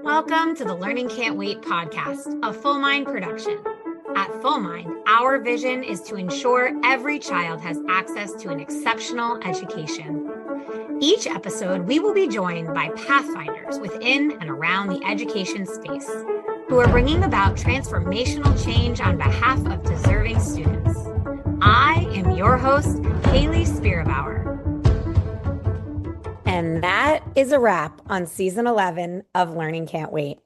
Welcome to the Learning Can't Wait podcast, a Full Mind production. At Full Mind, our vision is to ensure every child has access to an exceptional education. Each episode, we will be joined by pathfinders within and around the education space who are bringing about transformational change on behalf of deserving students. I am your host, Haley Spirabauer. And that is a wrap on season 11 of Learning Can't Wait.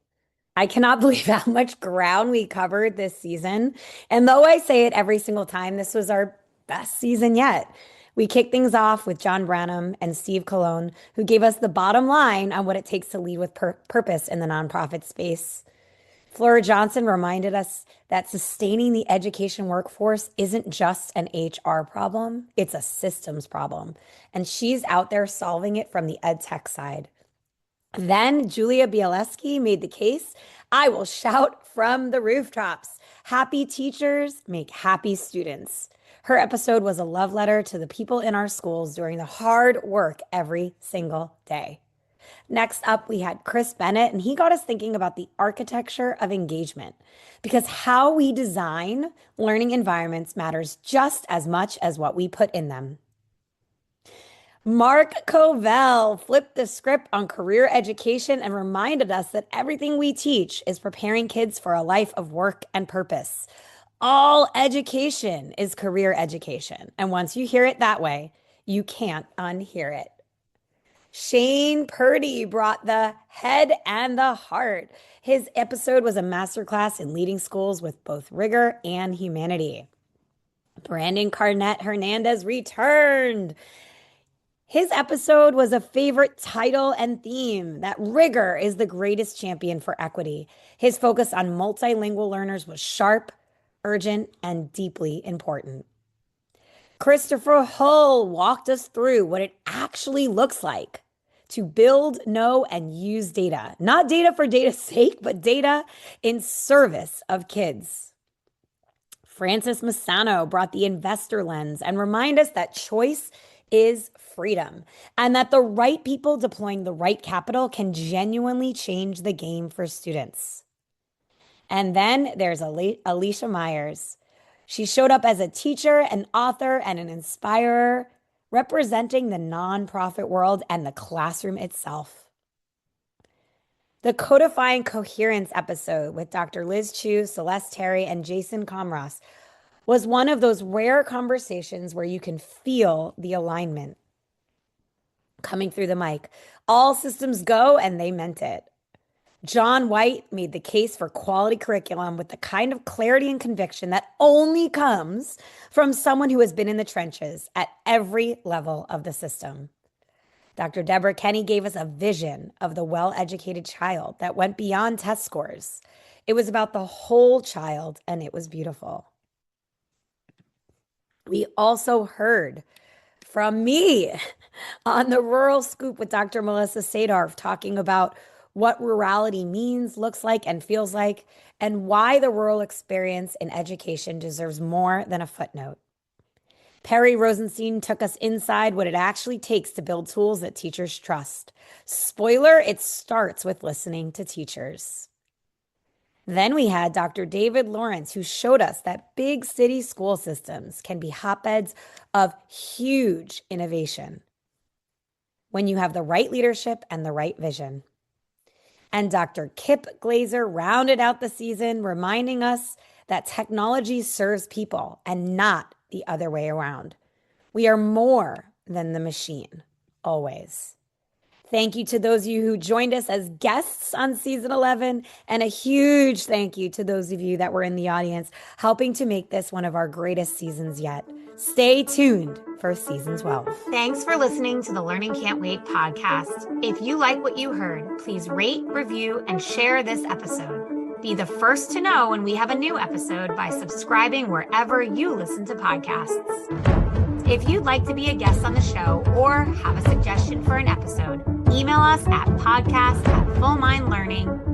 I cannot believe how much ground we covered this season. And though I say it every single time, this was our best season yet. We kicked things off with John Branham and Steve Colon, who gave us the bottom line on what it takes to lead with purpose in the nonprofit space. Flora Johnson reminded us that sustaining the education workforce isn't just an HR problem, it's a systems problem. And she's out there solving it from the ed tech side. Then Julia Bialeski made the case, I will shout from the rooftops. Happy teachers make happy students. Her episode was a love letter to the people in our schools doing the hard work every single day. Next up, we had Chris Bennett, and he got us thinking about the architecture of engagement, because how we design learning environments matters just as much as what we put in them. Mark Covell flipped the script on career education and reminded us that everything we teach is preparing kids for a life of work and purpose. All education is career education, and once you hear it that way, you can't unhear it. Shane Purdy brought the head and the heart. His episode was a masterclass in leading schools with both rigor and humanity. Brandon Carnett Hernandez returned. His episode was a favorite title and theme, that rigor is the greatest champion for equity. His focus on multilingual learners was sharp, urgent, and deeply important. Christopher Hull walked us through what it actually looks like to build, know, and use data. Not data for data's sake, but data in service of kids. Francis Massano brought the investor lens and reminded us that choice is freedom, and that the right people deploying the right capital can genuinely change the game for students. And then there's Alicia Myers. She showed up as a teacher, an author, and an inspirer, representing the nonprofit world and the classroom itself. The Codifying Coherence episode with Dr. Liz Chu, Celeste Terry, and Jason Comross was one of those rare conversations where you can feel the alignment coming through the mic. All systems go, and they meant it. John White made the case for quality curriculum with the kind of clarity and conviction that only comes from someone who has been in the trenches at every level of the system. Dr. Deborah Kenny gave us a vision of the well-educated child that went beyond test scores. It was about the whole child, and it was beautiful. We also heard from me on the Rural Scoop with Dr. Melissa Sadarf talking about what rurality means, looks like, and feels like, and why the rural experience in education deserves more than a footnote. Perry Rosenstein took us inside what it actually takes to build tools that teachers trust. Spoiler, it starts with listening to teachers. Then we had Dr. David Lawrence, who showed us that big city school systems can be hotbeds of huge innovation when you have the right leadership and the right vision. And Dr. Kip Glazer rounded out the season, reminding us that technology serves people and not the other way around. We are more than the machine, always. Thank you to those of you who joined us as guests on season 11, and a huge thank you to those of you that were in the audience, helping to make this one of our greatest seasons yet. Stay tuned for season 12. Thanks for listening to the Learning Can't Wait podcast. If you like what you heard, please rate, review, and share this episode. Be the first to know when we have a new episode by subscribing wherever you listen to podcasts. If you'd like to be a guest on the show or have a suggestion for an episode, email us at podcast@fullmindlearning.com.